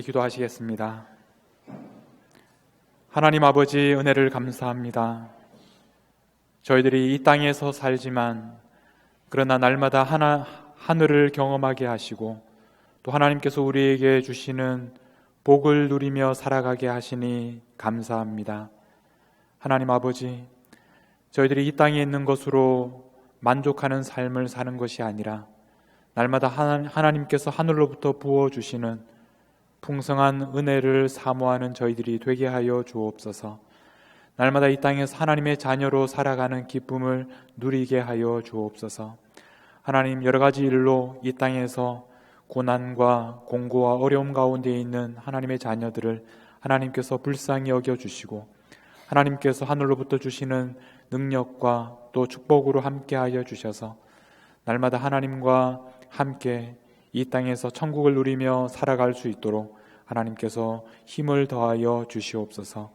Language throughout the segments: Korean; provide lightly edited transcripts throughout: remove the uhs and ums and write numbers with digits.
기도하시겠습니다. 하나님 아버지, 은혜를 감사합니다. 저희들이 이 땅에서 살지만 그러나 날마다 하늘을 경험하게 하시고 또 하나님께서 우리에게 주시는 복을 누리며 살아가게 하시니 감사합니다. 하나님 아버지, 저희들이 이 땅에 있는 것으로 만족하는 삶을 사는 것이 아니라 날마다 하나님께서 하늘로부터 부어주시는 풍성한 은혜를 사모하는 저희들이 되게 하여 주옵소서. 날마다 이 땅에서 하나님의 자녀로 살아가는 기쁨을 누리게 하여 주옵소서. 하나님, 여러 가지 일로 이 땅에서 고난과 공고와 어려움 가운데 있는 하나님의 자녀들을 하나님께서 불쌍히 여겨주시고 하나님께서 하늘로부터 주시는 능력과 또 축복으로 함께하여 주셔서 날마다 하나님과 함께 이 땅에서 천국을 누리며 살아갈 수 있도록 하나님께서 힘을 더하여 주시옵소서.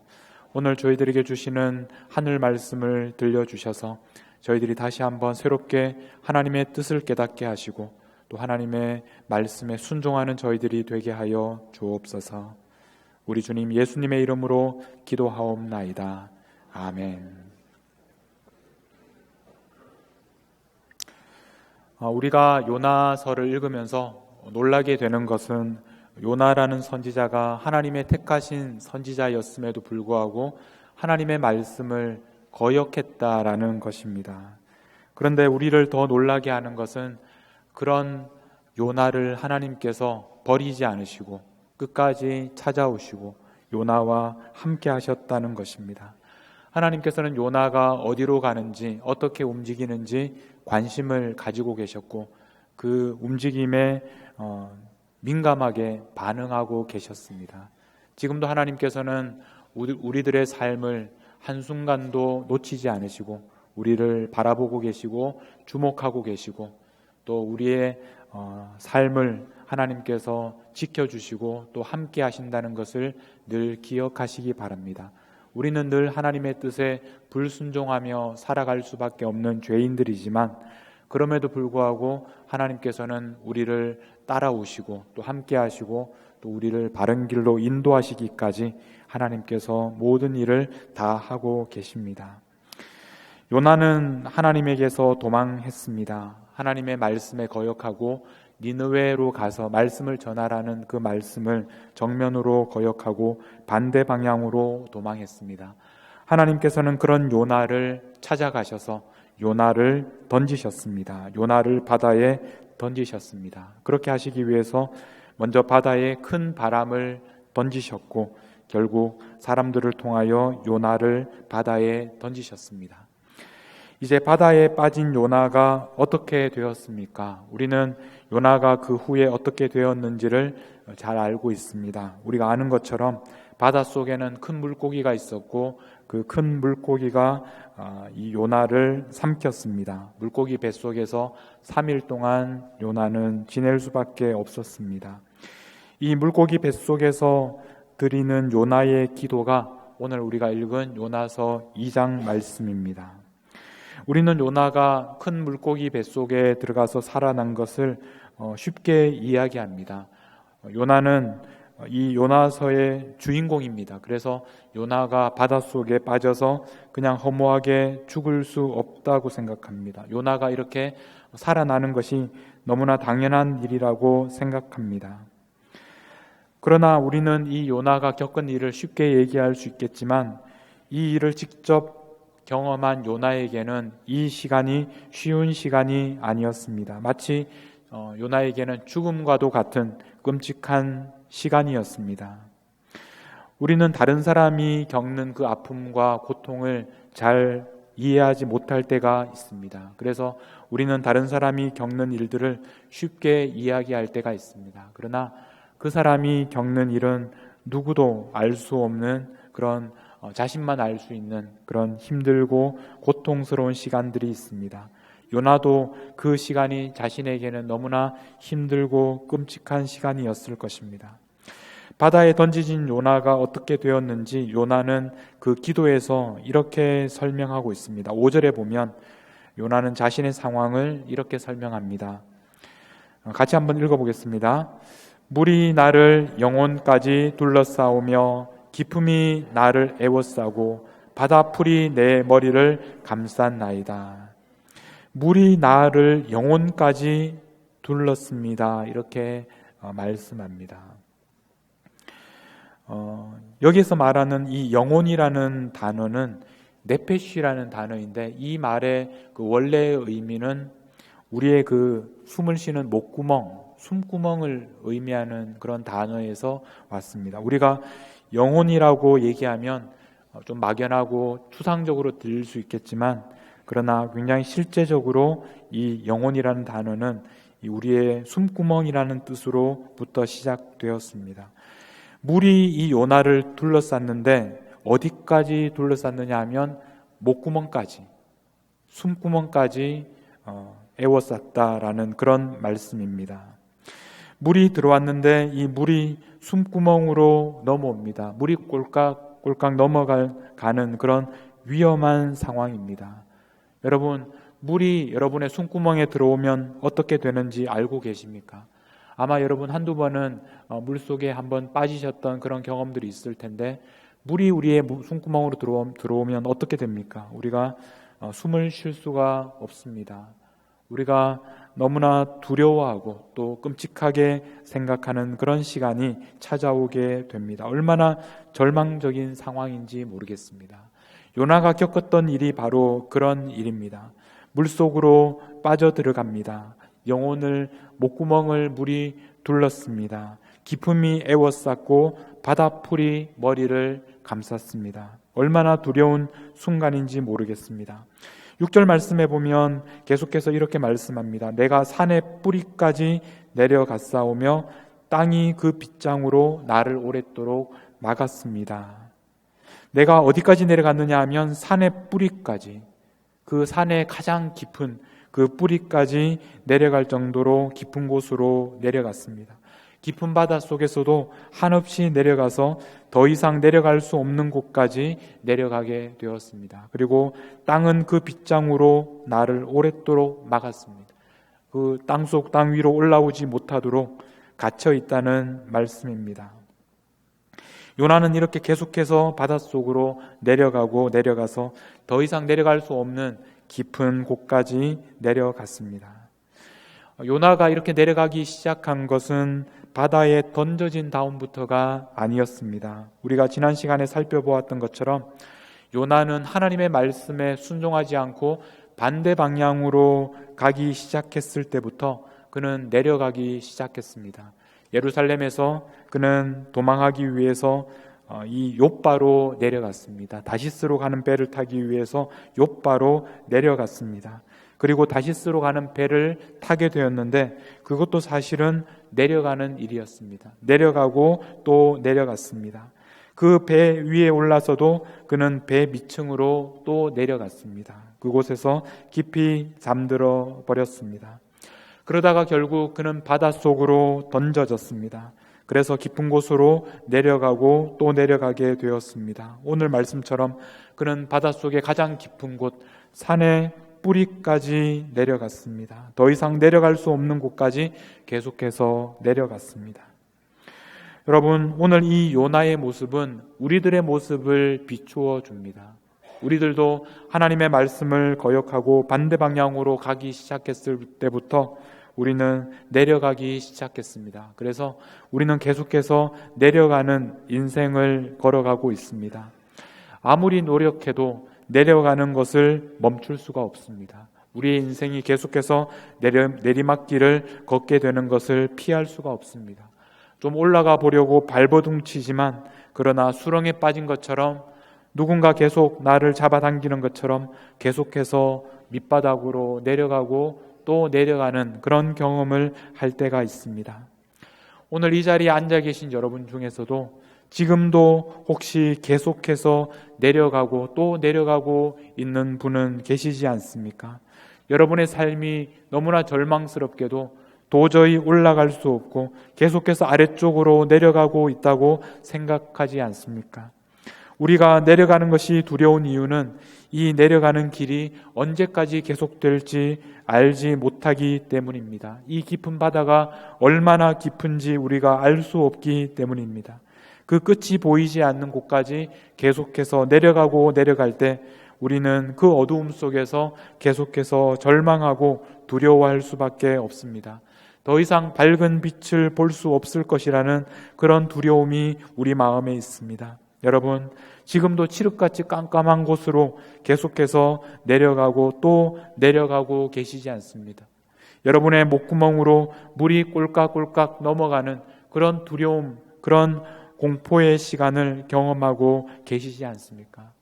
오늘 저희들에게 주시는 하늘 말씀을 들려주셔서 저희들이 다시 한번 새롭게 하나님의 뜻을 깨닫게 하시고 또 하나님의 말씀에 순종하는 저희들이 되게 하여 주옵소서. 우리 주님 예수님의 이름으로 기도하옵나이다. 아멘. 우리가 요나서를 읽으면서 놀라게 되는 것은 요나라는 선지자가 하나님의 택하신 선지자였음에도 불구하고 하나님의 말씀을 거역했다라는 것입니다. 그런데 우리를 더 놀라게 하는 것은 그런 요나를 하나님께서 버리지 않으시고 끝까지 찾아오시고 요나와 함께 하셨다는 것입니다. 하나님께서는 요나가 어디로 가는지 어떻게 움직이는지 관심을 가지고 계셨고 그 움직임에 민감하게 반응하고 계셨습니다. 지금도 하나님께서는 우리들의 삶을 한순간도 놓치지 않으시고 우리를 바라보고 계시고 주목하고 계시고 또 우리의 삶을 하나님께서 지켜주시고 또 함께 하신다는 것을 늘 기억하시기 바랍니다. 우리는 늘 하나님의 뜻에 불순종하며 살아갈 수밖에 없는 죄인들이지만 그럼에도 불구하고 하나님께서는 우리를 따라오시고 또 함께 하시고 또 우리를 바른 길로 인도하시기까지 하나님께서 모든 일을 다 하고 계십니다. 요나는 하나님에게서 도망했습니다. 하나님의 말씀에 거역하고 니느웨로 가서 말씀을 전하라는 그 말씀을 정면으로 거역하고 반대 방향으로 도망했습니다. 하나님께서는 그런 요나를 찾아가셔서 요나를 던지셨습니다. 요나를 바다에 던지셨습니다. 그렇게 하시기 위해서 먼저 바다에 큰 바람을 던지셨고 결국 사람들을 통하여 요나를 바다에 던지셨습니다. 이제 바다에 빠진 요나가 어떻게 되었습니까? 우리는 요나가 그 후에 어떻게 되었는지를 잘 알고 있습니다. 우리가 아는 것처럼 바닷속에는 큰 물고기가 있었고 그 큰 물고기가 이 요나를 삼켰습니다. 물고기 뱃속에서 3일 동안 요나는 지낼 수밖에 없었습니다. 이 물고기 뱃속에서 드리는 요나의 기도가 오늘 우리가 읽은 요나서 2장 말씀입니다. 우리는 요나가 큰 물고기 뱃속에 들어가서 살아난 것을 쉽게 이야기합니다. 요나는 이 요나서의 주인공입니다. 그래서 요나가 바닷속에 빠져서 그냥 허무하게 죽을 수 없다고 생각합니다. 요나가 이렇게 살아나는 것이 너무나 당연한 일이라고 생각합니다. 그러나 우리는 이 요나가 겪은 일을 쉽게 얘기할 수 있겠지만 이 일을 직접 경험한 요나에게는 이 시간이 쉬운 시간이 아니었습니다. 마치 요나에게는 죽음과도 같은 끔찍한 시간이었습니다. 우리는 다른 사람이 겪는 그 아픔과 고통을 잘 이해하지 못할 때가 있습니다. 그래서 우리는 다른 사람이 겪는 일들을 쉽게 이야기할 때가 있습니다. 그러나 그 사람이 겪는 일은 누구도 알 수 없는 그런 자신만 알 수 있는 그런 힘들고 고통스러운 시간들이 있습니다. 요나도 그 시간이 자신에게는 너무나 힘들고 끔찍한 시간이었을 것입니다. 바다에 던지진 요나가 어떻게 되었는지 요나는 그 기도에서 이렇게 설명하고 있습니다. 5절에 보면 요나는 자신의 상황을 이렇게 설명합니다. 같이 한번 읽어보겠습니다. 물이 나를 영혼까지 둘러싸오며 기품이 나를 애워싸고 바다풀이 내 머리를 감쌌나이다. 물이 나를 영혼까지 둘렀습니다. 이렇게 말씀합니다. 여기서 말하는 이 영혼이라는 단어는 네페시라는 단어인데, 이 말의 그 원래의 의미는 우리의 그 숨을 쉬는 목구멍, 숨구멍을 의미하는 그런 단어에서 왔습니다. 우리가 영혼이라고 얘기하면 좀 막연하고 추상적으로 들릴 수 있겠지만, 그러나 굉장히 실제적으로 이 영혼이라는 단어는 우리의 숨구멍이라는 뜻으로부터 시작되었습니다. 물이 이 요나를 둘러쌌는데 어디까지 둘러쌌느냐 하면 목구멍까지, 숨구멍까지 애워쌌다라는 그런 말씀입니다. 물이 들어왔는데 이 물이 숨구멍으로 넘어옵니다. 물이 꼴깍꼴깍 넘어가는 그런 위험한 상황입니다. 여러분, 물이 여러분의 숨구멍에 들어오면 어떻게 되는지 알고 계십니까? 아마 여러분 한두 번은 물속에 한번 빠지셨던 그런 경험들이 있을 텐데, 물이 우리의 숨구멍으로 들어오면 어떻게 됩니까? 우리가 숨을 쉴 수가 없습니다. 우리가 너무나 두려워하고 또 끔찍하게 생각하는 그런 시간이 찾아오게 됩니다. 얼마나 절망적인 상황인지 모르겠습니다. 요나가 겪었던 일이 바로 그런 일입니다. 물속으로 빠져들어갑니다. 영혼을, 목구멍을 물이 둘렀습니다. 기품이 애워쌌고 바다풀이 머리를 감쌌습니다. 얼마나 두려운 순간인지 모르겠습니다. 6절 말씀에 보면 계속해서 이렇게 말씀합니다. 내가 산의 뿌리까지 내려갔사오며 땅이 그 빗장으로 나를 오랫도록 막았습니다. 내가 어디까지 내려갔느냐 하면 산의 뿌리까지, 그 산의 가장 깊은 그 뿌리까지 내려갈 정도로 깊은 곳으로 내려갔습니다. 깊은 바다 속에서도 한없이 내려가서 더 이상 내려갈 수 없는 곳까지 내려가게 되었습니다. 그리고 땅은 그 빗장으로 나를 오랫도록 막았습니다. 그 땅 위로 올라오지 못하도록 갇혀 있다는 말씀입니다. 요나는 이렇게 계속해서 바닷속으로 내려가서 더 이상 내려갈 수 없는 깊은 곳까지 내려갔습니다. 요나가 이렇게 내려가기 시작한 것은 바다에 던져진 다음부터가 아니었습니다. 우리가 지난 시간에 살펴보았던 것처럼 요나는 하나님의 말씀에 순종하지 않고 반대 방향으로 가기 시작했을 때부터 그는 내려가기 시작했습니다. 예루살렘에서 그는 도망하기 위해서 이 욥바로 내려갔습니다. 다시스로 가는 배를 타기 위해서 욥바로 내려갔습니다. 그리고 다시스로 가는 배를 타게 되었는데 그것도 사실은 내려가는 일이었습니다. 내려가고 또 내려갔습니다. 그 배 위에 올라서도 그는 배 밑층으로 또 내려갔습니다. 그곳에서 깊이 잠들어 버렸습니다. 그러다가 결국 그는 바닷속으로 던져졌습니다. 그래서 깊은 곳으로 내려가고 또 내려가게 되었습니다. 오늘 말씀처럼 그는 바닷속의 가장 깊은 곳, 산의 뿌리까지 내려갔습니다. 더 이상 내려갈 수 없는 곳까지 계속해서 내려갔습니다. 여러분, 오늘 이 요나의 모습은 우리들의 모습을 비추어 줍니다. 우리들도 하나님의 말씀을 거역하고 반대 방향으로 가기 시작했을 때부터 우리는 내려가기 시작했습니다. 그래서 우리는 계속해서 내려가는 인생을 걸어가고 있습니다. 아무리 노력해도 내려가는 것을 멈출 수가 없습니다. 우리의 인생이 계속해서 내리막길을 걷게 되는 것을 피할 수가 없습니다. 좀 올라가 보려고 발버둥치지만 그러나 수렁에 빠진 것처럼 누군가 계속 나를 잡아당기는 것처럼 계속해서 밑바닥으로 내려가고 또 내려가는 그런 경험을 할 때가 있습니다. 오늘 이 자리에 앉아 계신 여러분 중에서도 지금도 혹시 계속해서 내려가고 또 내려가고 있는 분은 계시지 않습니까? 여러분의 삶이 너무나 절망스럽게도 도저히 올라갈 수 없고 계속해서 아래쪽으로 내려가고 있다고 생각하지 않습니까? 우리가 내려가는 것이 두려운 이유는 이 내려가는 길이 언제까지 계속될지 알지 못하기 때문입니다. 이 깊은 바다가 얼마나 깊은지 우리가 알 수 없기 때문입니다. 그 끝이 보이지 않는 곳까지 계속해서 내려가고 내려갈 때 우리는 그 어두움 속에서 계속해서 절망하고 두려워할 수밖에 없습니다. 더 이상 밝은 빛을 볼 수 없을 것이라는 그런 두려움이 우리 마음에 있습니다. 여러분, 지금도 칠흑같이 깜깜한 곳으로 계속해서 내려가고 또 내려가고 계시지 않습니다. 여러분의 목구멍으로 물이 꼴깍꼴깍 넘어가는 그런 두려움, 그런 공포의 시간을 경험하고 계시지 않습니까?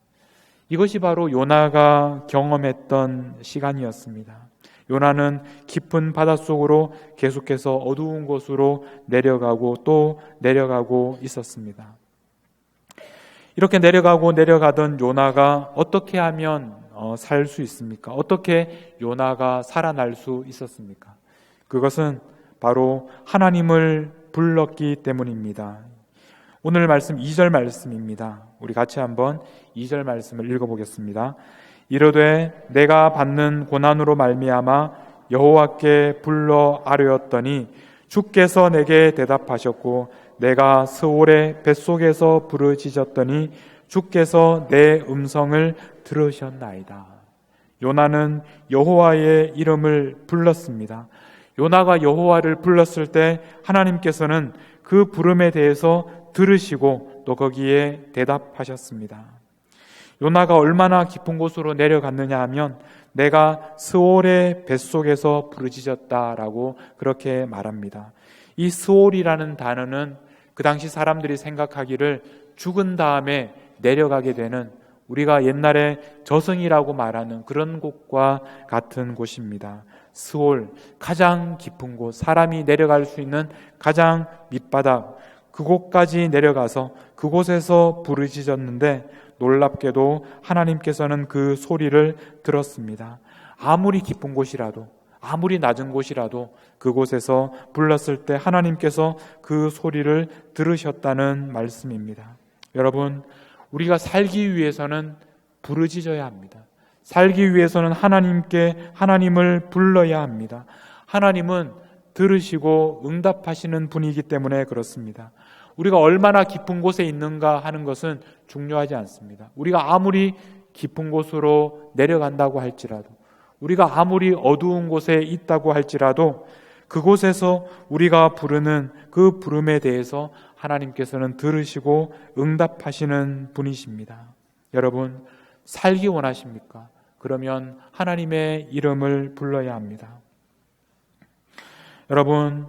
이것이 바로 요나가 경험했던 시간이었습니다. 요나는 깊은 바닷속으로 계속해서 어두운 곳으로 내려가고 또 내려가고 있었습니다. 이렇게 내려가고 내려가던 요나가 어떻게 하면 살 수 있습니까? 어떻게 요나가 살아날 수 있었습니까? 그것은 바로 하나님을 불렀기 때문입니다. 오늘 말씀 2절 말씀입니다. 우리 같이 한번 2절 말씀을 읽어보겠습니다. 이르되 내가 받는 고난으로 말미암아 여호와께 불러 아뢰었더니 주께서 내게 대답하셨고 내가 스올의 뱃속에서 부르짖었더니 주께서 내 음성을 들으셨나이다. 요나는 여호와의 이름을 불렀습니다. 요나가 여호와를 불렀을 때 하나님께서는 그 부름에 대해서 들으시고 또 거기에 대답하셨습니다. 요나가 얼마나 깊은 곳으로 내려갔느냐 하면 내가 스올의 뱃속에서 부르짖었다라고 그렇게 말합니다. 이 스올이라는 단어는 그 당시 사람들이 생각하기를 죽은 다음에 내려가게 되는, 우리가 옛날에 저승이라고 말하는 그런 곳과 같은 곳입니다. 스올, 가장 깊은 곳, 사람이 내려갈 수 있는 가장 밑바닥, 그곳까지 내려가서 그곳에서 부르짖었는데 놀랍게도 하나님께서는 그 소리를 들었습니다. 아무리 깊은 곳이라도, 아무리 낮은 곳이라도 그곳에서 불렀을 때 하나님께서 그 소리를 들으셨다는 말씀입니다. 여러분, 우리가 살기 위해서는 부르짖어야 합니다. 살기 위해서는 하나님을 불러야 합니다. 하나님은 들으시고 응답하시는 분이기 때문에 그렇습니다. 우리가 얼마나 깊은 곳에 있는가 하는 것은 중요하지 않습니다. 우리가 아무리 깊은 곳으로 내려간다고 할지라도, 우리가 아무리 어두운 곳에 있다고 할지라도 그곳에서 우리가 부르는 그 부름에 대해서 하나님께서는 들으시고 응답하시는 분이십니다. 여러분, 살기 원하십니까? 그러면 하나님의 이름을 불러야 합니다. 여러분,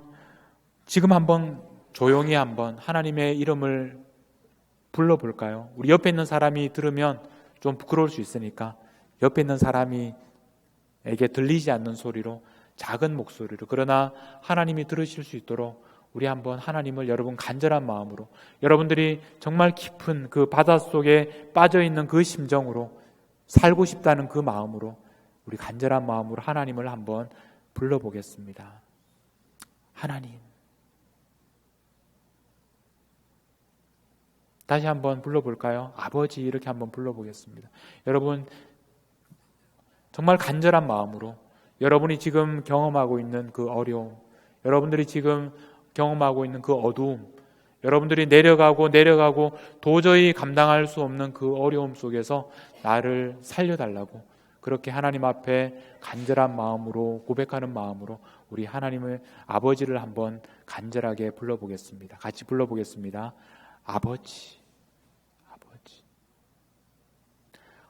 지금 한번 조용히 한번 하나님의 이름을 불러볼까요? 우리 옆에 있는 사람이 들으면 좀 부끄러울 수 있으니까 옆에 있는 사람이 에게 들리지 않는 소리로, 작은 목소리로, 그러나 하나님이 들으실 수 있도록 우리 한번 하나님을 여러분 간절한 마음으로, 여러분들이 정말 깊은 그 바닷속에 빠져있는 그 심정으로, 살고 싶다는 그 마음으로, 우리 간절한 마음으로 하나님을 한번 불러보겠습니다. 하나님, 다시 한번 불러볼까요? 아버지, 이렇게 한번 불러보겠습니다. 여러분, 정말 간절한 마음으로 여러분이 지금 경험하고 있는 그 어려움, 여러분들이 지금 경험하고 있는 그 어두움, 여러분들이 내려가고 도저히 감당할 수 없는 그 어려움 속에서 나를 살려달라고, 그렇게 하나님 앞에 간절한 마음으로 고백하는 마음으로 우리 하나님의 아버지를 한번 간절하게 불러보겠습니다. 같이 불러보겠습니다. 아버지, 아버지.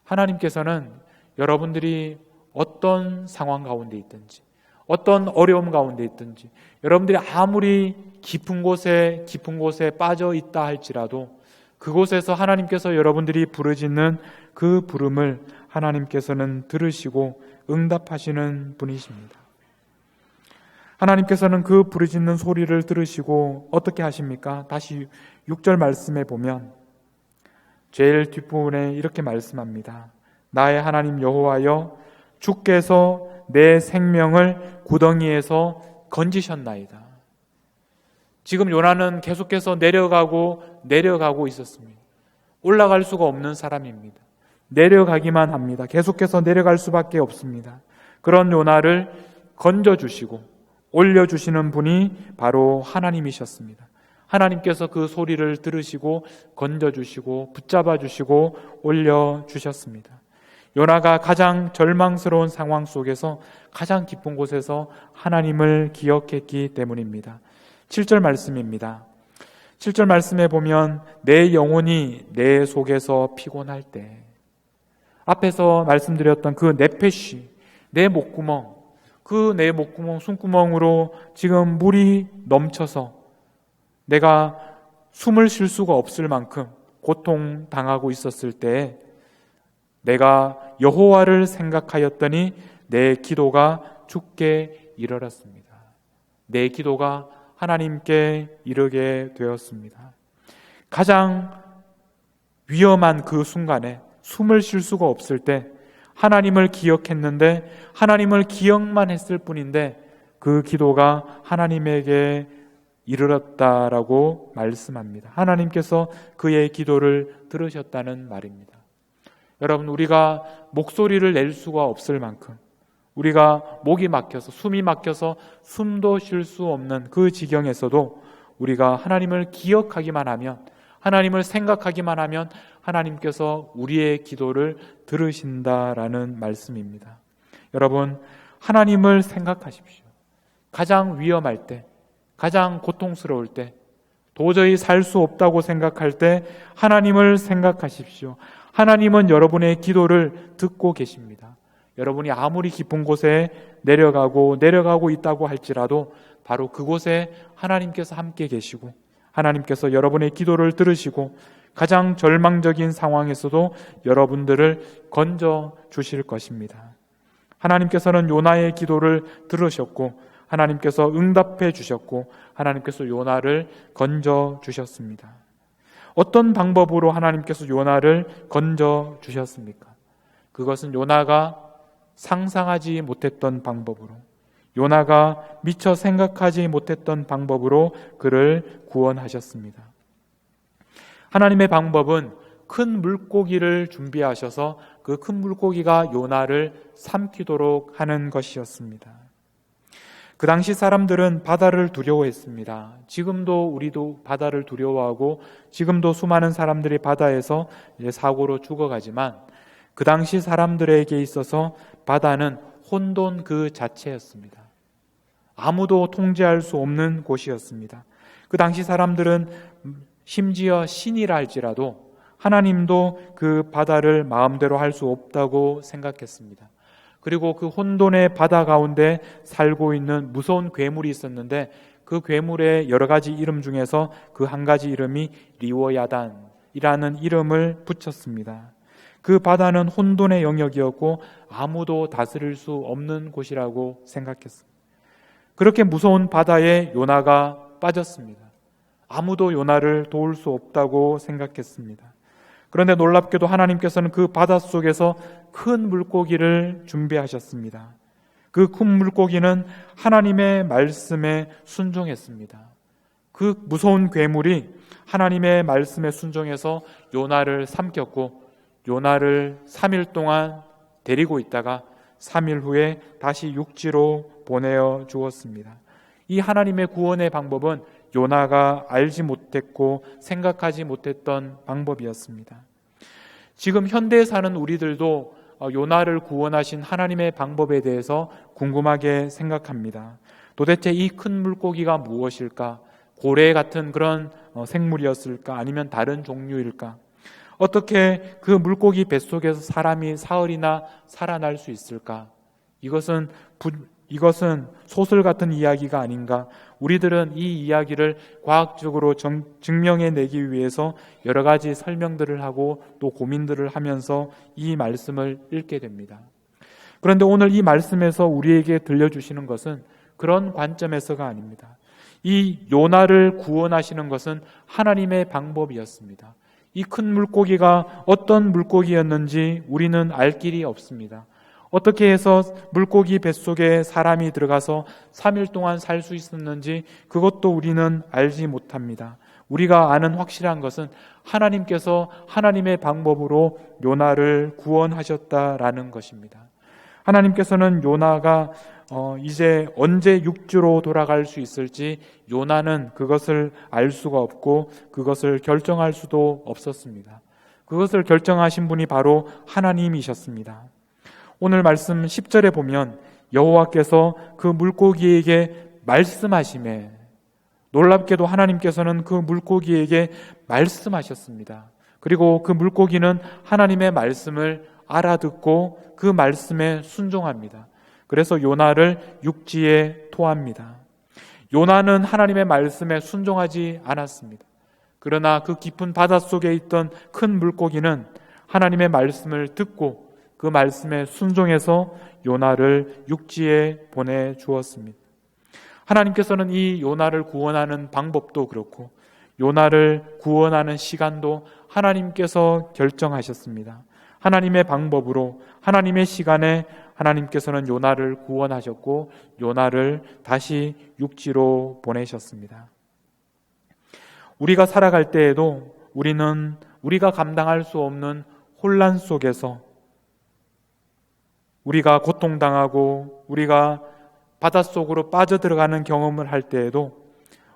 하나님께서는 여러분들이 어떤 상황 가운데 있든지, 어떤 어려움 가운데 있든지, 여러분들이 아무리 깊은 곳에 빠져 있다 할지라도 그곳에서 하나님께서 여러분들이 부르짖는 그 부름을 하나님께서는 들으시고 응답하시는 분이십니다. 하나님께서는 그 부르짖는 소리를 들으시고 어떻게 하십니까? 다시 6절 말씀에 보면 제일 뒷부분에 이렇게 말씀합니다. 나의 하나님 여호와여, 주께서 내 생명을 구덩이에서 건지셨나이다. 지금 요나는 계속해서 내려가고 있었습니다. 올라갈 수가 없는 사람입니다. 내려가기만 합니다. 계속해서 내려갈 수밖에 없습니다. 그런 요나를 건져주시고 올려주시는 분이 바로 하나님이셨습니다. 하나님께서 그 소리를 들으시고 건져주시고 붙잡아주시고 올려주셨습니다. 요나가 가장 절망스러운 상황 속에서 가장 기쁜 곳에서 하나님을 기억했기 때문입니다. 7절 말씀입니다. 7절 말씀에 보면 내 영혼이 내 속에서 피곤할 때, 앞에서 말씀드렸던 그 네페시, 내 목구멍, 그 내 목구멍, 숨구멍으로 지금 물이 넘쳐서 내가 숨을 쉴 수가 없을 만큼 고통당하고 있었을 때 내가 여호와를 생각하였더니 내 기도가 주께 이르렀습니다. 내 기도가 하나님께 이르게 되었습니다. 가장 위험한 그 순간에 숨을 쉴 수가 없을 때 하나님을 기억했는데, 하나님을 기억만 했을 뿐인데 그 기도가 하나님에게 이르렀다라고 말씀합니다. 하나님께서 그의 기도를 들으셨다는 말입니다. 여러분, 우리가 목소리를 낼 수가 없을 만큼, 우리가 목이 막혀서, 숨이 막혀서 숨도 쉴 수 없는 그 지경에서도 우리가 하나님을 기억하기만 하면, 하나님을 생각하기만 하면 하나님께서 우리의 기도를 들으신다라는 말씀입니다. 여러분, 하나님을 생각하십시오. 가장 위험할 때, 가장 고통스러울 때, 도저히 살 수 없다고 생각할 때 하나님을 생각하십시오. 하나님은 여러분의 기도를 듣고 계십니다. 여러분이 아무리 깊은 곳에 내려가고 있다고 할지라도 바로 그곳에 하나님께서 함께 계시고, 하나님께서 여러분의 기도를 들으시고 가장 절망적인 상황에서도 여러분들을 건져 주실 것입니다. 하나님께서는 요나의 기도를 들으셨고 하나님께서 응답해 주셨고 하나님께서 요나를 건져 주셨습니다. 어떤 방법으로 하나님께서 요나를 건져 주셨습니까? 그것은 요나가 상상하지 못했던 방법으로, 요나가 미처 생각하지 못했던 방법으로 그를 구원하셨습니다. 하나님의 방법은 큰 물고기를 준비하셔서 그 큰 물고기가 요나를 삼키도록 하는 것이었습니다. 그 당시 사람들은 바다를 두려워했습니다. 지금도 우리도 바다를 두려워하고 지금도 수많은 사람들이 바다에서 사고로 죽어가지만 그 당시 사람들에게 있어서 바다는 혼돈 그 자체였습니다. 아무도 통제할 수 없는 곳이었습니다. 그 당시 사람들은 심지어 신이라 할지라도 하나님도 그 바다를 마음대로 할 수 없다고 생각했습니다. 그리고 그 혼돈의 바다 가운데 살고 있는 무서운 괴물이 있었는데 그 괴물의 여러 가지 이름 중에서 그 한 가지 이름이 리워야단이라는 이름을 붙였습니다. 그 바다는 혼돈의 영역이었고 아무도 다스릴 수 없는 곳이라고 생각했습니다. 그렇게 무서운 바다에 요나가 빠졌습니다. 아무도 요나를 도울 수 없다고 생각했습니다. 그런데 놀랍게도 하나님께서는 그 바다 속에서 큰 물고기를 준비하셨습니다. 그 큰 물고기는 하나님의 말씀에 순종했습니다. 그 무서운 괴물이 하나님의 말씀에 순종해서 요나를 삼켰고 요나를 3일 동안 데리고 있다가 3일 후에 다시 육지로 보내어 주었습니다. 이 하나님의 구원의 방법은 요나가 알지 못했고 생각하지 못했던 방법이었습니다. 지금 현대에 사는 우리들도 요나를 구원하신 하나님의 방법에 대해서 궁금하게 생각합니다. 도대체 이 큰 물고기가 무엇일까? 고래 같은 그런 생물이었을까? 아니면 다른 종류일까? 어떻게 그 물고기 뱃속에서 사람이 사흘이나 살아날 수 있을까? 이것은 소설 같은 이야기가 아닌가? 우리들은 이 이야기를 과학적으로 증명해내기 위해서 여러 가지 설명들을 하고 또 고민들을 하면서 이 말씀을 읽게 됩니다. 그런데 오늘 이 말씀에서 우리에게 들려주시는 것은 그런 관점에서가 아닙니다. 이 요나를 구원하시는 것은 하나님의 방법이었습니다. 이 큰 물고기가 어떤 물고기였는지 우리는 알 길이 없습니다. 어떻게 해서 물고기 뱃속에 사람이 들어가서 3일 동안 살 수 있었는지 그것도 우리는 알지 못합니다. 우리가 아는 확실한 것은 하나님께서 하나님의 방법으로 요나를 구원하셨다라는 것입니다. 하나님께서는 요나가 이제 언제 육지로 돌아갈 수 있을지 요나는 그것을 알 수가 없고 그것을 결정할 수도 없었습니다. 그것을 결정하신 분이 바로 하나님이셨습니다. 오늘 말씀 10절에 보면 여호와께서 그 물고기에게 말씀하시매, 놀랍게도 하나님께서는 그 물고기에게 말씀하셨습니다. 그리고 그 물고기는 하나님의 말씀을 알아듣고 그 말씀에 순종합니다. 그래서 요나를 육지에 토합니다. 요나는 하나님의 말씀에 순종하지 않았습니다. 그러나 그 깊은 바닷속에 있던 큰 물고기는 하나님의 말씀을 듣고 그 말씀에 순종해서 요나를 육지에 보내주었습니다. 하나님께서는 이 요나를 구원하는 방법도 그렇고 요나를 구원하는 시간도 하나님께서 결정하셨습니다. 하나님의 방법으로 하나님의 시간에 하나님께서는 요나를 구원하셨고 요나를 다시 육지로 보내셨습니다. 우리가 살아갈 때에도 우리는 우리가 감당할 수 없는 혼란 속에서 우리가 고통당하고 우리가 바닷속으로 빠져들어가는 경험을 할 때에도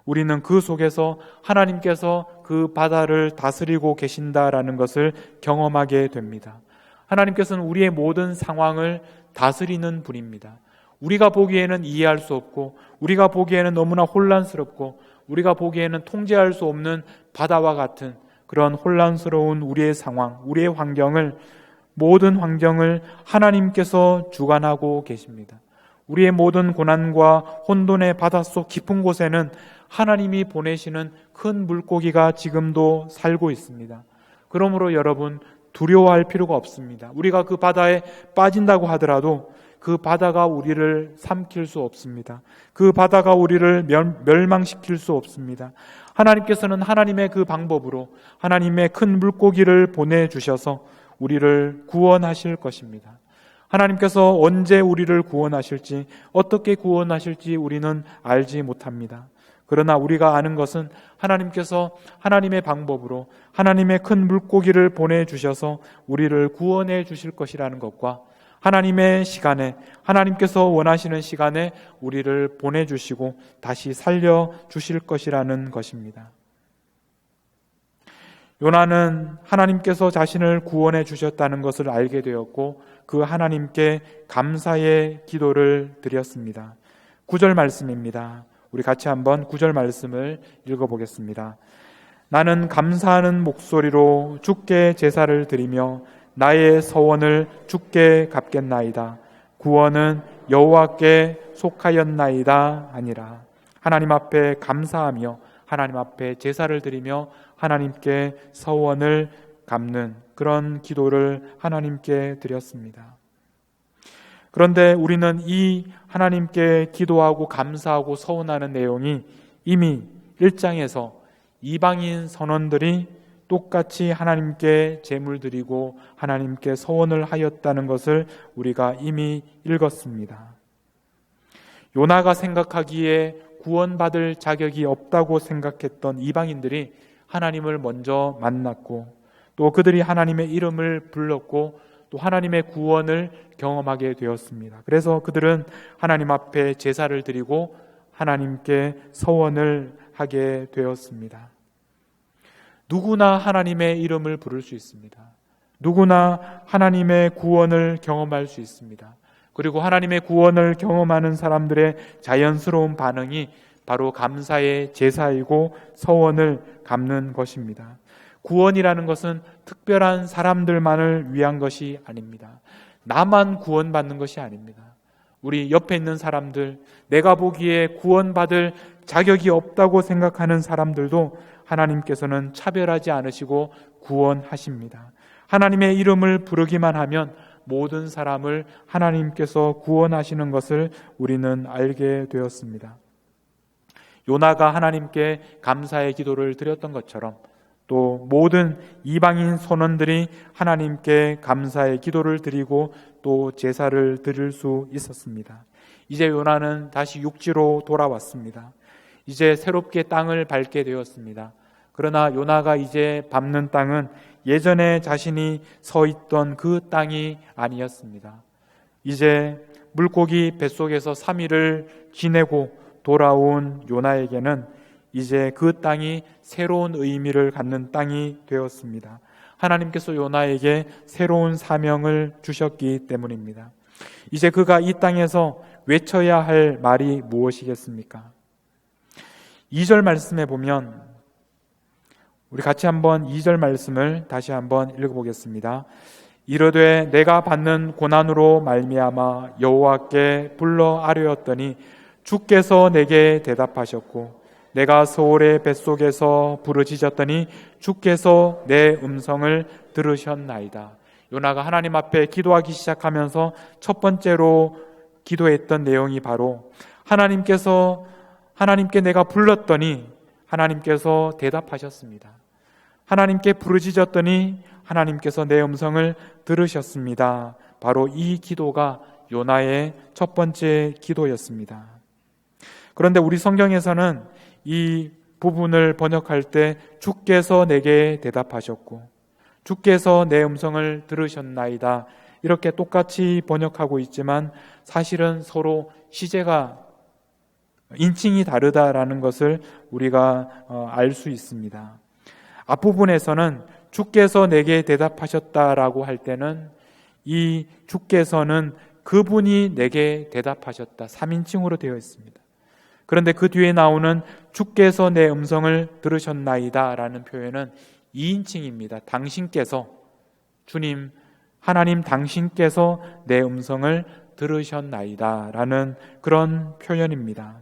우리는 그 속에서 하나님께서 그 바다를 다스리고 계신다라는 것을 경험하게 됩니다. 하나님께서는 우리의 모든 상황을 다스리는 분입니다. 우리가 보기에는 이해할 수 없고 우리가 보기에는 너무나 혼란스럽고 우리가 보기에는 통제할 수 없는 바다와 같은 그런 혼란스러운 우리의 상황, 우리의 환경을, 모든 환경을 하나님께서 주관하고 계십니다. 우리의 모든 고난과 혼돈의 바닷속 깊은 곳에는 하나님이 보내시는 큰 물고기가 지금도 살고 있습니다. 그러므로 여러분, 두려워할 필요가 없습니다. 우리가 그 바다에 빠진다고 하더라도 그 바다가 우리를 삼킬 수 없습니다. 그 바다가 우리를 멸망시킬 수 없습니다. 하나님께서는 하나님의 그 방법으로 하나님의 큰 물고기를 보내주셔서 우리를 구원하실 것입니다. 하나님께서 언제 우리를 구원하실지, 어떻게 구원하실지 우리는 알지 못합니다. 그러나 우리가 아는 것은 하나님께서 하나님의 방법으로 하나님의 큰 물고기를 보내주셔서 우리를 구원해 주실 것이라는 것과 하나님의 시간에, 하나님께서 원하시는 시간에 우리를 보내주시고 다시 살려주실 것이라는 것입니다. 요나는 하나님께서 자신을 구원해 주셨다는 것을 알게 되었고 그 하나님께 감사의 기도를 드렸습니다. 9절 말씀입니다. 우리 같이 한번 9절 말씀을 읽어보겠습니다. 나는 감사하는 목소리로 주께 제사를 드리며 나의 서원을 주께 갚겠나이다. 구원은 여호와께 속하였나이다 하니라. 하나님 앞에 감사하며 하나님 앞에 제사를 드리며 하나님께 서원을 갚는 그런 기도를 하나님께 드렸습니다. 그런데 우리는 이 하나님께 기도하고 감사하고 서원하는 내용이 이미 1장에서 이방인 선원들이 똑같이 하나님께 제물 드리고 하나님께 서원을 하였다는 것을 우리가 이미 읽었습니다. 요나가 생각하기에 구원받을 자격이 없다고 생각했던 이방인들이 하나님을 먼저 만났고 또 그들이 하나님의 이름을 불렀고 또 하나님의 구원을 경험하게 되었습니다. 그래서 그들은 하나님 앞에 제사를 드리고 하나님께 서원을 하게 되었습니다. 누구나 하나님의 이름을 부를 수 있습니다. 누구나 하나님의 구원을 경험할 수 있습니다. 그리고 하나님의 구원을 경험하는 사람들의 자연스러운 반응이 바로 감사의 제사이고 서원을 갚는 것입니다. 구원이라는 것은 특별한 사람들만을 위한 것이 아닙니다. 나만 구원받는 것이 아닙니다. 우리 옆에 있는 사람들, 내가 보기에 구원받을 자격이 없다고 생각하는 사람들도 하나님께서는 차별하지 않으시고 구원하십니다. 하나님의 이름을 부르기만 하면 모든 사람을 하나님께서 구원하시는 것을 우리는 알게 되었습니다. 요나가 하나님께 감사의 기도를 드렸던 것처럼 또 모든 이방인 선원들이 하나님께 감사의 기도를 드리고 또 제사를 드릴 수 있었습니다. 이제 요나는 다시 육지로 돌아왔습니다. 이제 새롭게 땅을 밟게 되었습니다. 그러나 요나가 이제 밟는 땅은 예전에 자신이 서 있던 그 땅이 아니었습니다. 이제 물고기 뱃속에서 3일을 지내고 돌아온 요나에게는 이제 그 땅이 새로운 의미를 갖는 땅이 되었습니다. 하나님께서 요나에게 새로운 사명을 주셨기 때문입니다. 이제 그가 이 땅에서 외쳐야 할 말이 무엇이겠습니까? 2절 말씀에 보면, 우리 같이 한번 2절 말씀을 다시 한번 읽어보겠습니다. 이르되 내가 받는 고난으로 말미암아 여호와께 불러 아뢰었더니 주께서 내게 대답하셨고, 내가 서울의 뱃속에서 부르짖었더니 주께서 내 음성을 들으셨나이다. 요나가 하나님 앞에 기도하기 시작하면서 첫 번째로 기도했던 내용이 바로 하나님께 내가 불렀더니 하나님께서 대답하셨습니다. 하나님께 부르짖었더니 하나님께서 내 음성을 들으셨습니다. 바로 이 기도가 요나의 첫 번째 기도였습니다. 그런데 우리 성경에서는 이 부분을 번역할 때 주께서 내게 대답하셨고 주께서 내 음성을 들으셨나이다, 이렇게 똑같이 번역하고 있지만 사실은 서로 시제가 인칭이 다르다라는 것을 우리가 알 수 있습니다. 앞부분에서는 주께서 내게 대답하셨다라고 할 때는 이 주께서는 그분이 내게 대답하셨다, 3인칭으로 되어 있습니다. 그런데 그 뒤에 나오는 주께서 내 음성을 들으셨나이다 라는 표현은 2인칭입니다. 당신께서, 주님, 하나님 당신께서 내 음성을 들으셨나이다 라는 그런 표현입니다.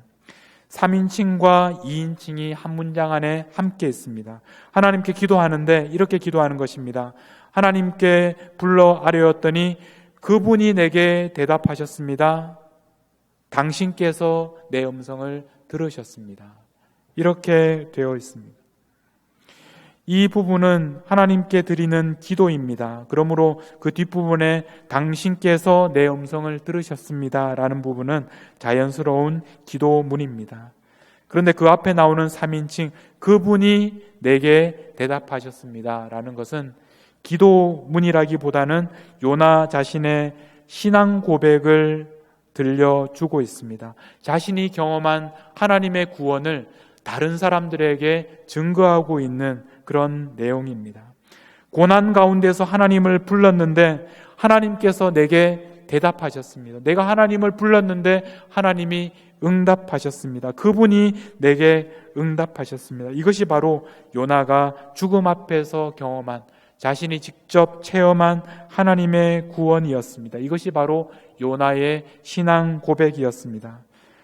3인칭과 2인칭이 한 문장 안에 함께 있습니다. 하나님께 기도하는데 이렇게 기도하는 것입니다. 하나님께 불러 아뢰었더니 그분이 내게 대답하셨습니다. 당신께서 내 음성을 들으셨습니다. 이렇게 되어 있습니다. 이 부분은 하나님께 드리는 기도입니다. 그러므로 그 뒷부분에 당신께서 내 음성을 들으셨습니다 라는 부분은 자연스러운 기도문입니다. 그런데 그 앞에 나오는 3인칭 그분이 내게 대답하셨습니다 라는 것은 기도문이라기보다는 요나 자신의 신앙 고백을 들려주고 있습니다. 자신이 경험한 하나님의 구원을 다른 사람들에게 증거하고 있는 그런 내용입니다. 고난 가운데서 하나님을 불렀는데 하나님께서 내게 대답하셨습니다. 내가 하나님을 불렀는데 하나님이 응답하셨습니다. 그분이 내게 응답하셨습니다. 이것이 바로 요나가 죽음 앞에서 경험한, 자신이 직접 체험한 하나님의 구원이었습니다. 이것이 바로 요나의 신앙 고백이었습니다.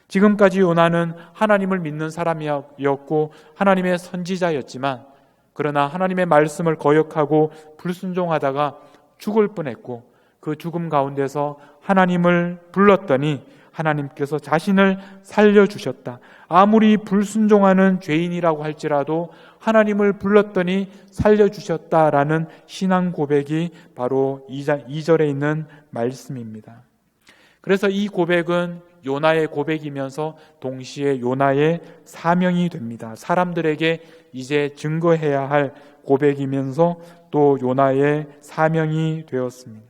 지금까지 요나는 하나님을 믿는 사람이었고 하나님의 선지자였지만, 그러나 하나님의 말씀을 거역하고 불순종하다가 죽을 뻔했고, 그 죽음 가운데서 하나님을 불렀더니 하나님께서 자신을 살려주셨다. 아무리 불순종하는 죄인이라고 할지라도 하나님을 불렀더니 살려주셨다라는 신앙 고백이 바로 2절에 있는 말씀입니다. 그래서 이 고백은 요나의 고백이면서 동시에 요나의 사명이 됩니다. 사람들에게 이제 증거해야 할 고백이면서 또 요나의 사명이 되었습니다.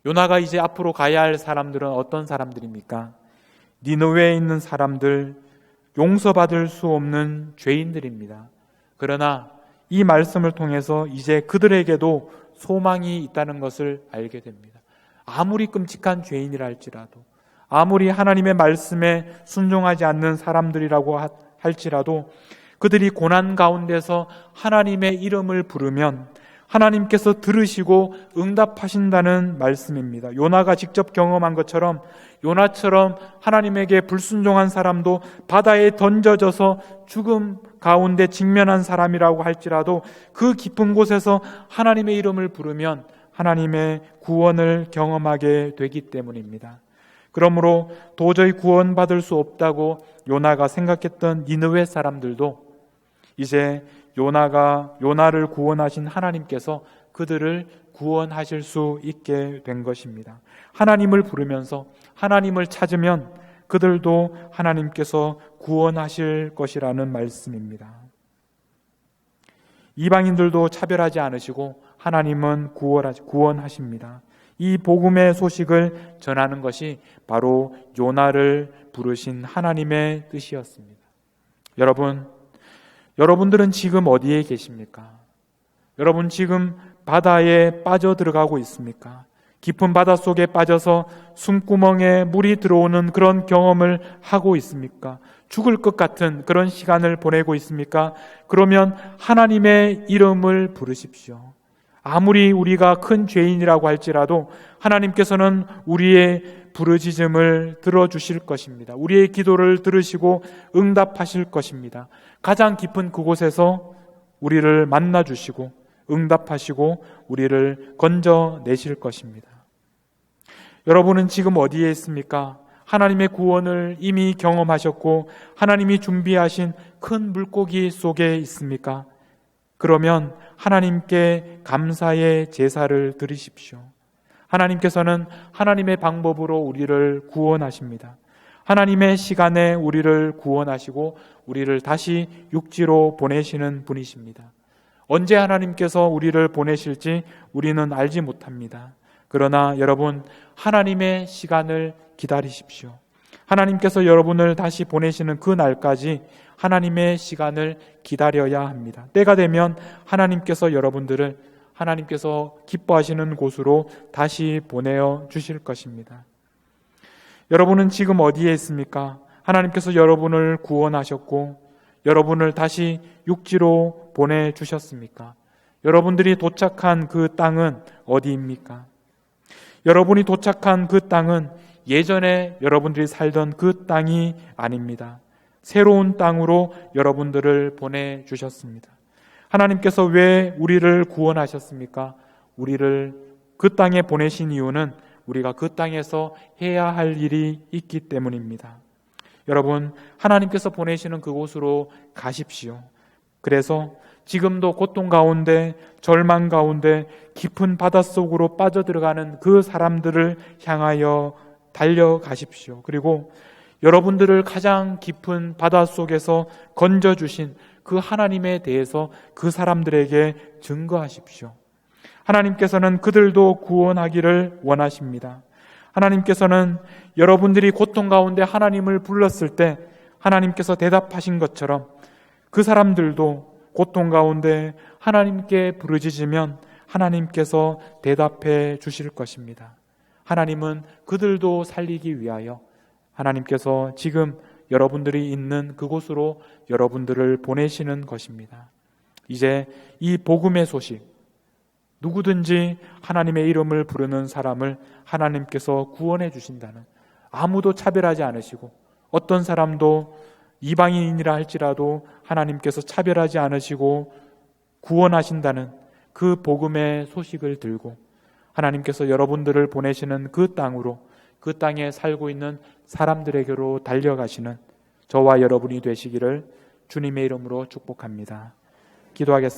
요나가 이제 앞으로 가야 할 사람들은 어떤 사람들입니까? 니느웨에 있는 사람들, 용서받을 수 없는 죄인들입니다. 그러나 이 말씀을 통해서 이제 그들에게도 소망이 있다는 것을 알게 됩니다. 아무리 끔찍한 죄인이라 할지라도, 아무리 하나님의 말씀에 순종하지 않는 사람들이라고 할지라도 그들이 고난 가운데서 하나님의 이름을 부르면 하나님께서 들으시고 응답하신다는 말씀입니다. 요나가 직접 경험한 것처럼 요나처럼 하나님에게 불순종한 사람도 바다에 던져져서 죽음 가운데 직면한 사람이라고 할지라도 그 깊은 곳에서 하나님의 이름을 부르면 하나님의 구원을 경험하게 되기 때문입니다. 그러므로 도저히 구원받을 수 없다고 요나가 생각했던 니느웨 사람들도 이제 요나를 구원하신 하나님께서 그들을 구원하실 수 있게 된 것입니다. 하나님을 부르면서 하나님을 찾으면 그들도 하나님께서 구원하실 것이라는 말씀입니다. 이방인들도 차별하지 않으시고 하나님은 구원하십니다. 이 복음의 소식을 전하는 것이 바로 요나를 부르신 하나님의 뜻이었습니다. 여러분들은 지금 어디에 계십니까? 여러분 지금 바다에 빠져 들어가고 있습니까? 깊은 바다 속에 빠져서 숨구멍에 물이 들어오는 그런 경험을 하고 있습니까? 죽을 것 같은 그런 시간을 보내고 있습니까? 그러면 하나님의 이름을 부르십시오. 아무리 우리가 큰 죄인이라고 할지라도 하나님께서는 우리의 부르짖음을 들어주실 것입니다. 우리의 기도를 들으시고 응답하실 것입니다. 가장 깊은 그곳에서 우리를 만나주시고 응답하시고 우리를 건져내실 것입니다. 여러분은 지금 어디에 있습니까? 하나님의 구원을 이미 경험하셨고 하나님이 준비하신 큰 물고기 속에 있습니까? 그러면 하나님께 감사의 제사를 드리십시오. 하나님께서는 하나님의 방법으로 우리를 구원하십니다. 하나님의 시간에 우리를 구원하시고 우리를 다시 육지로 보내시는 분이십니다. 언제 하나님께서 우리를 보내실지 우리는 알지 못합니다. 그러나 여러분, 하나님의 시간을 기다리십시오. 하나님께서 여러분을 다시 보내시는 그 날까지 하나님의 시간을 기다려야 합니다. 때가 되면 하나님께서 여러분들을 하나님께서 기뻐하시는 곳으로 다시 보내어 주실 것입니다. 여러분은 지금 어디에 있습니까? 하나님께서 여러분을 구원하셨고 여러분을 다시 육지로 보내주셨습니까? 여러분들이 도착한 그 땅은 어디입니까? 여러분이 도착한 그 땅은 예전에 여러분들이 살던 그 땅이 아닙니다. 새로운 땅으로 여러분들을 보내주셨습니다. 하나님께서 왜 우리를 구원하셨습니까? 우리를 그 땅에 보내신 이유는 우리가 그 땅에서 해야 할 일이 있기 때문입니다. 여러분, 하나님께서 보내시는 그곳으로 가십시오. 그래서 지금도 고통 가운데, 절망 가운데 깊은 바닷속으로 빠져들어가는 그 사람들을 향하여 달려가십시오. 그리고 여러분들을 가장 깊은 바닷속에서 건져주신 그 하나님에 대해서 그 사람들에게 증거하십시오. 하나님께서는 그들도 구원하기를 원하십니다. 하나님께서는 여러분들이 고통 가운데 하나님을 불렀을 때 하나님께서 대답하신 것처럼 그 사람들도 고통 가운데 하나님께 부르짖으면 하나님께서 대답해 주실 것입니다. 하나님은 그들도 살리기 위하여 하나님께서 지금 여러분들이 있는 그곳으로 여러분들을 보내시는 것입니다. 이제 이 복음의 소식, 누구든지 하나님의 이름을 부르는 사람을 하나님께서 구원해 주신다는, 아무도 차별하지 않으시고 어떤 사람도 이방인이라 할지라도 하나님께서 차별하지 않으시고 구원하신다는 그 복음의 소식을 들고 하나님께서 여러분들을 보내시는 그 땅으로, 그 땅에 살고 있는 사람들에게로 달려가시는 저와 여러분이 되시기를 주님의 이름으로 축복합니다. 기도하겠습니다.